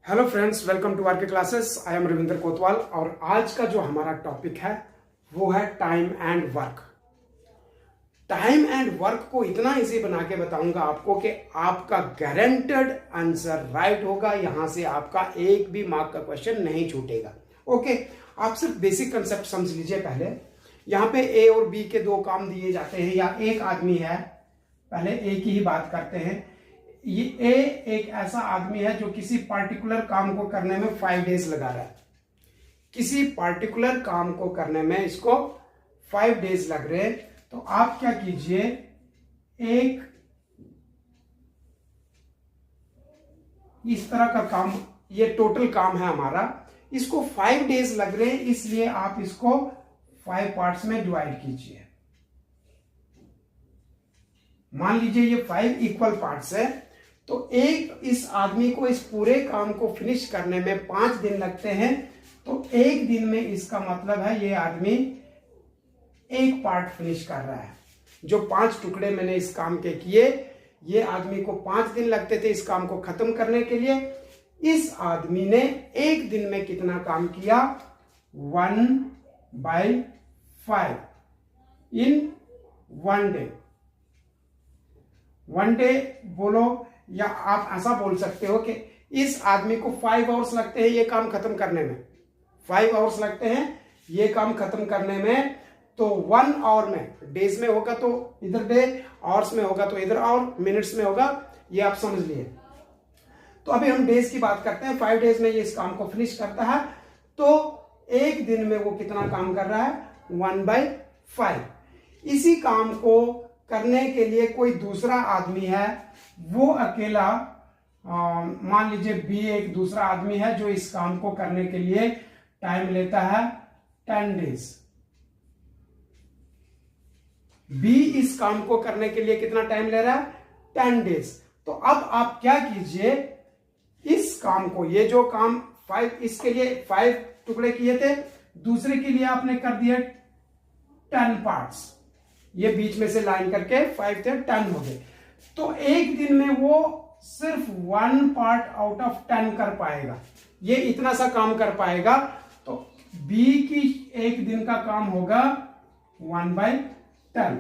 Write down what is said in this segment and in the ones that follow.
Hello friends, welcome to R K classes. I am Ravindra Kotwal और आज का जो हमारा टॉपिक है वो है time and work. Time and work को इतना इजी बना के बताऊंगा आपको कि आपका गारंटेड आंसर राइट होगा। यहां से आपका एक भी मार्क का क्वेश्चन नहीं छूटेगा। ओके, आप सिर्फ बेसिक कंसेप्ट समझ लीजिए। पहले यहां पे ए और बी के दो काम दिए जाते हैं या एक आदमी है। पहले ए की ही बात करते हैं। ये ए एक ऐसा आदमी है जो किसी पार्टिकुलर काम को करने में 5 डेज लगा रहा है। किसी पार्टिकुलर काम को करने में इसको 5 डेज लग रहे हैं। तो आप क्या कीजिए, एक इस तरह का काम, ये टोटल काम है हमारा, इसको 5 डेज लग रहे हैं, इसलिए आप इसको 5 पार्ट्स में डिवाइड कीजिए। मान लीजिए ये 5 इक्वल पार्ट्स है, तो एक इस आदमी को इस पूरे काम को फिनिश करने में 5 दिन लगते हैं। तो एक दिन में इसका मतलब है ये आदमी एक पार्ट फिनिश कर रहा है। जो 5 टुकड़े मैंने इस काम के किए, ये आदमी को 5 दिन लगते थे इस काम को खत्म करने के लिए। इस आदमी ने एक दिन में कितना काम किया? 1/5 इन 1 डे। 1 डे बोलो, या आप ऐसा बोल सकते हो कि इस आदमी को 5 आवर्स लगते हैं ये काम खत्म करने में। 5 आवर्स लगते हैं ये काम खत्म करने में। तो 1 आवर में, डेज में होगा तो इधर डे, आवर्स में होगा तो इधर आवर, मिनट्स में होगा, ये आप समझ लिए। तो अभी हम डेज की बात करते हैं। 5 डेज में ये इस काम को फिनिश करता है। तो एक दिन में वो कितना काम कर रहा है? 1/5। इसी काम को करने के लिए कोई दूसरा आदमी है, वो अकेला, मान लीजिए बी एक दूसरा आदमी है जो इस काम को करने के लिए टाइम लेता है 10 डेज। बी इस काम को करने के लिए कितना टाइम ले रहा है? 10 डेज। तो अब आप क्या कीजिए, इस काम को, ये जो काम 5, इसके लिए 5 टुकड़े किए थे, दूसरे के लिए आपने कर दिया 10 पार्ट्स। ये बीच में से लाइन करके 5 थे 10 हो गए। तो एक दिन में वो सिर्फ 1 पार्ट आउट ऑफ 10 कर पाएगा। ये इतना सा काम कर पाएगा। तो बी की एक दिन का काम होगा 1/10।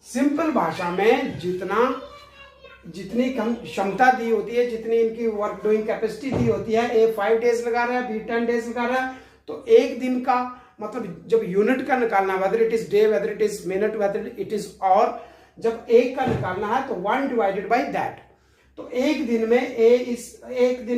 सिंपल भाषा में जितनी क्षमता दी होती है, जितनी इनकी वर्क डूइंग कैपेसिटी दी होती है, ए 5 डेज लगा रहा है, बी 10 डेज लगा रहा है। तो एक दिन का मतलब जब यूनिट का निकालना, whether it is day, whether it is minute, whether it is hour, जब एक का निकालना है तो 1/that। तो एक दिन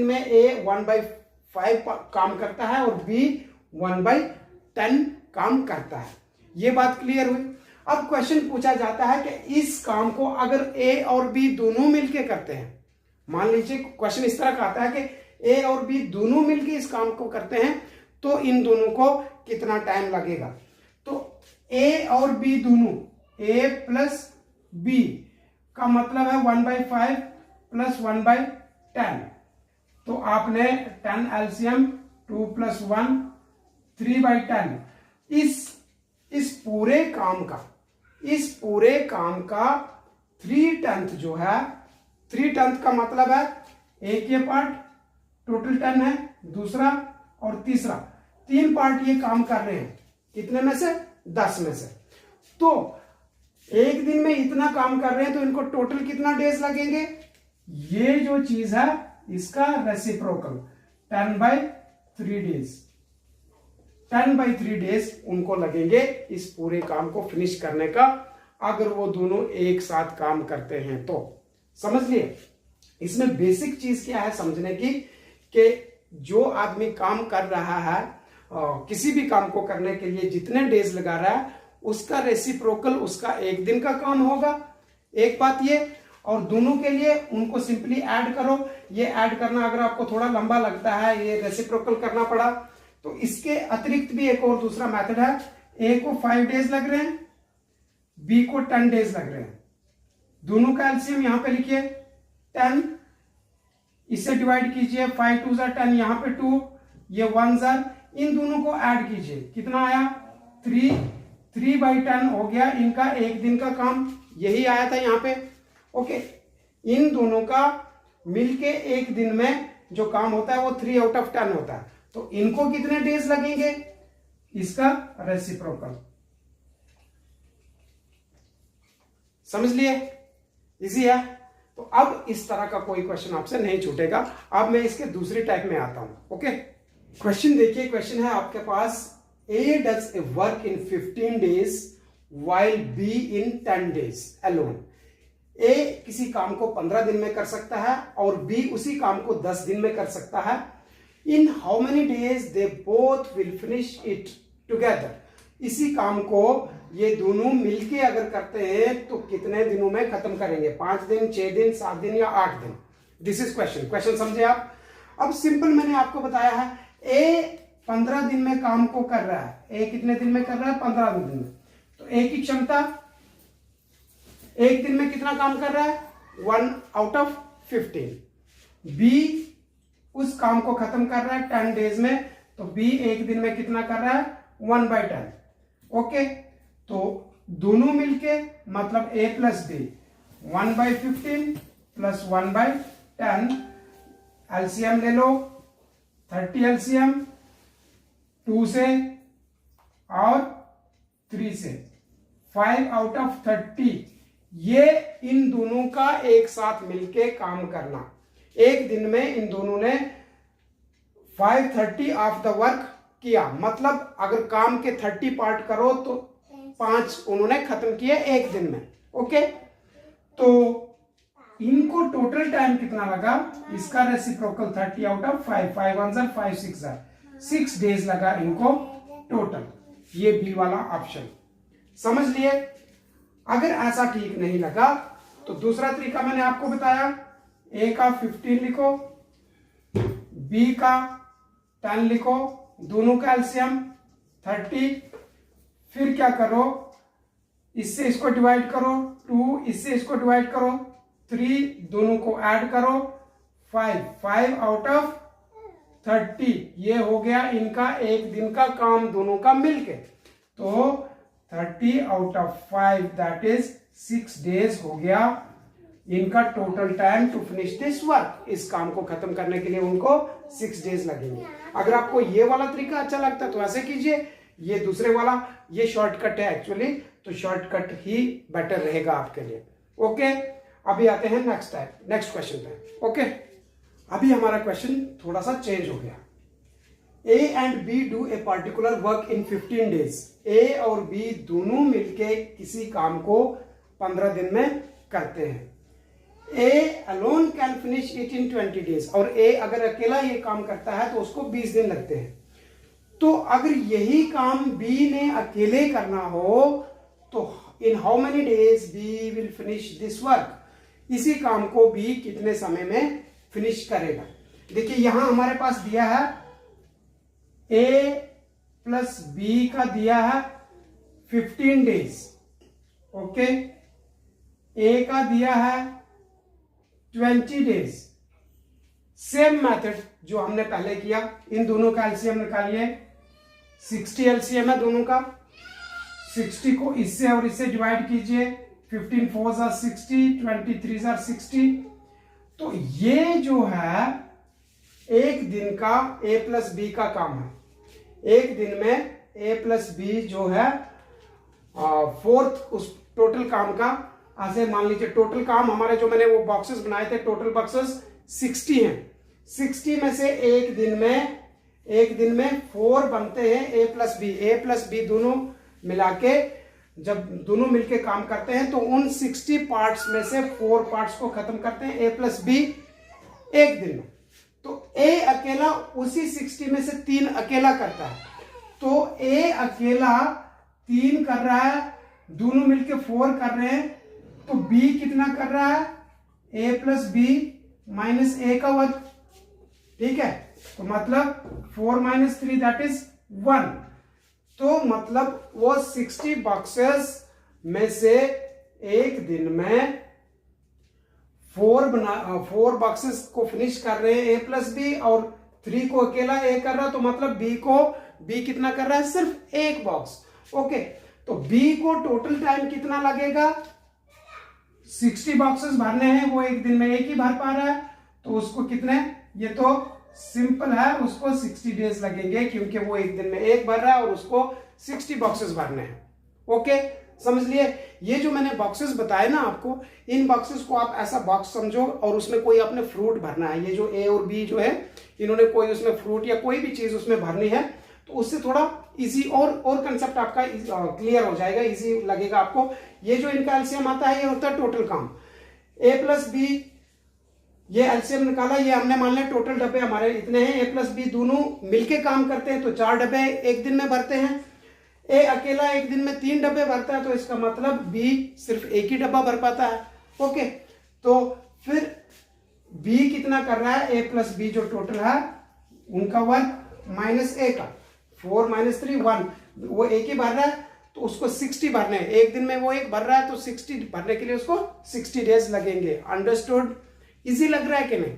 में ए 1/5 काम करता है और बी 1/10 काम करता है। ये बात क्लियर हुई। अब क्वेश्चन पूछा जाता है कि इस काम को अगर ए और बी दोनों मिलके करते हैं, मान लीजिए क्वेश्चन इस तरह का आता है कि ए और बी दोनों मिलके इस काम को करते हैं, तो इन दोनों को कितना टाइम लगेगा? तो ए और बी दोनों, ए प्लस बी का मतलब है 1/5 प्लस 1/10। तो आपने 10 एलसीएम, 2 + 1 3/10। इस पूरे काम का 3/10 जो है, 3/10 का मतलब है एक ये पार्ट टोटल 10 है, दूसरा और तीसरा, 3 पार्ट ये काम कर रहे हैं। कितने में से? 10 में से। तो एक दिन में इतना काम कर रहे हैं, तो इनको टोटल कितना डेज लगेंगे? ये जो चीज है इसका रेसिप्रोकल 10/3 डेज। 10/3 डेज उनको लगेंगे इस पूरे काम को फिनिश करने का, अगर वो दोनों एक साथ काम करते हैं तो। समझ लिए? इसमें बेसिक चीज क्या है समझने की, कि जो आदमी काम कर रहा है, किसी भी काम को करने के लिए जितने डेज लगा रहा है, उसका रेसिप्रोकल उसका एक दिन का काम होगा। एक बात ये, और दोनों के लिए उनको सिंपली ऐड करो। ये ऐड करना अगर आपको थोड़ा लंबा लगता है, ये रेसिप्रोकल करना पड़ा, तो इसके अतिरिक्त भी एक और दूसरा मेथड है। ए को 5 डेज लग रहे हैं, बी को 10 डेज लग रहे हैं। दोनों का एलसीएम यहां पे लिखिए 10, इससे डिवाइड कीजिए, 5 2 10, यहां पे 2, ये 1 इन दोनों को ऐड कीजिए, कितना आया? 3/10 हो गया इनका एक दिन का काम। यही आया था यहाँ पे। ओके, इन दोनों का मिलके एक दिन में जो काम होता है वो 3 आउट ऑफ 10 होता है, तो इनको कितने डेज लगेंगे, इसका रेसिप्रोकल। समझ लिए, इजी है। तो अब इस तरह का कोई क्वेश्चन आपसे नहीं छूटेगा। अब मैं इसके दूसरी टाइप में आता हूं। ओके, क्वेश्चन देखिए, क्वेश्चन है आपके पास, A does A work in 15 days while B in 10 days alone। A किसी काम को 15 दिन में कर सकता है और बी उसी काम को 10 दिन में कर सकता है। इन how many days they both will finish it together. इसी काम को ये दोनों मिलके अगर करते हैं तो कितने दिनों में खत्म करेंगे, 5 दिन, 6 दिन, 7 दिन या 8 दिन। This is question. क्वेश्चन समझे आप। अब सिंपल मैंने आपको बताया है, ए 15 दिन में काम को कर रहा है। ए कितने दिन में कर रहा है, 15 दिन में। तो ए की क्षमता एक दिन में कितना काम कर रहा है, 1 आउट ऑफ 15। बी उस काम को खत्म कर रहा है 10 डेज में, तो बी एक दिन में कितना कर रहा है, 1/10। ओके, तो दोनों मिलके मतलब ए प्लस बी 1/15 प्लस 1/10। एलसीएम ले लो, 30 एलसीएम 2 से और 3 से, 5 आउट ऑफ 30। ये इन दोनों का एक साथ मिलके काम करना। एक दिन में इन दोनों ने 530 ऑफ द वर्क किया, मतलब अगर काम के 30 पार्ट करो तो 5 उन्होंने खत्म किए एक दिन में। ओके, तो इनको टोटल टाइम कितना लगा, इसका reciprocal 30 out of 5, 5 1 jar 5 6 jar 6 days लगा इनको टोटल। ये बी वाला ऑप्शन समझ लिए। अगर ऐसा ठीक नहीं लगा तो दूसरा तरीका मैंने आपको बताया, ए का 15 लिखो, बी का 10 लिखो, दोनों का एलसीएम 30। फिर क्या करो, इससे इसको डिवाइड करो, 2 इससे इसको डिवाइड करो, 3 दोनों को ऐड करो, 5 आउट ऑफ 30। ये हो गया इनका एक दिन का काम दोनों का मिलके। तो 30 out of 5 that is 6 days हो गया इनका total time to finish this work. इस काम को खत्म करने के लिए उनको 6 डेज लगेंगे। अगर आपको ये वाला तरीका अच्छा लगता है तो ऐसे कीजिए, ये दूसरे वाला, ये शॉर्टकट है एक्चुअली, तो शॉर्टकट ही बेटर रहेगा आपके लिए। ओके, अभी आते हैं नेक्स्ट क्वेश्चन पे। ओके, अभी हमारा क्वेश्चन थोड़ा सा चेंज हो गया। A and B do a particular work in 15 days. A और बी दोनों मिलके किसी काम को 15 दिन में करते हैं। A alone can finish it in 20 days, और ए अगर अकेला ये काम करता है तो उसको 20 दिन लगते हैं। तो अगर यही काम बी ने अकेले करना हो तो in how many days be will finish this work. इसी काम को बी कितने समय में फिनिश करेगा। देखिए यहां हमारे पास दिया है ए प्लस बी का दिया है 15 डेज। ओके, ए का दिया है 20 डेज। सेम मेथड जो हमने पहले किया, इन दोनों का एलसीएम निकालिए, 60 एलसीएम है दोनों का। 60 को इससे और इससे डिवाइड कीजिए, 15 4 जार 60, 23 जार 60। तो ये जो है एक दिन का ए प्लस बी का काम है। एक दिन में ए प्लस बी जो है फोर्थ उस टोटल काम का, ऐसे मान लीजिए टोटल काम हमारे जो मैंने वो बॉक्सेस बनाए थे, टोटल बॉक्सेस 60 हैं। 60 में से एक दिन में 4 बनते हैं ए प्लस बी दोनों मिला के जब दोनों मिलके काम करते हैं तो उन 60 पार्ट्स में से 4 पार्ट्स को खत्म करते हैं ए प्लस बी एक दिन में। तो ए अकेला उसी 60 में से 3 अकेला करता है, तो ए अकेला 3 कर रहा है, दोनों मिलके 4 कर रहे हैं, तो बी कितना कर रहा है, ए प्लस बी माइनस ए का वर्ग। ठीक है, तो मतलब 4 माइनस 3 दैट इज 1। तो मतलब वो 60 बॉक्सेस में से एक दिन में 4 बॉक्सेस को फिनिश कर रहे हैं ए प्लस बी, और 3 को अकेला ए कर रहा है, तो मतलब बी कितना कर रहा है, सिर्फ 1 बॉक्स। ओके, तो बी को टोटल टाइम कितना लगेगा, 60 बॉक्सेस भरने हैं, वो एक दिन में एक ही भर पा रहा है, तो उसको कितने ये तो सिंपल है, उसको 60 डेज लगेंगे क्योंकि वो एक दिन में एक भर रहा है और उसको 60 बॉक्सेस भरने हैं। ओके, समझ लिए। ये जो मैंने बॉक्सेस बताए ना आपको, इन बॉक्सेस को आप ऐसा बॉक्स समझो और उसमें कोई आपने फ्रूट भरना है। ये जो ए और बी जो है, इन्होंने कोई उसमें फ्रूट या कोई भी चीज उसमें भरनी है, तो उससे थोड़ा इजी और कंसेप्ट आपका क्लियर हो जाएगा, इजी लगेगा आपको। ये जो इनका एलसीएम आता है, ये होता है टोटल काम। ए प्लस बी, ये एलसीएम निकाला, ये हमने मान लिया टोटल डब्बे हमारे इतने हैं। ए प्लस बी दोनों मिलके काम करते हैं तो 4 डब्बे एक दिन में भरते हैं। ए अकेला एक दिन में 3 डब्बे भरता है, तो इसका मतलब बी सिर्फ एक ही डब्बा भर पाता है। ओके, तो फिर बी कितना कर रहा है, ए प्लस बी जो टोटल है उनका वर्क माइनस ए का, 4 - 3 1, वो एक ही भर रहा है तो उसको 60 भरने हैं। एक दिन में वो एक भर रहा है तो 60 भरने के लिए उसको 60 डेज लगेंगे। अंडरस्टूड? इजी लग रहा है कि नहीं?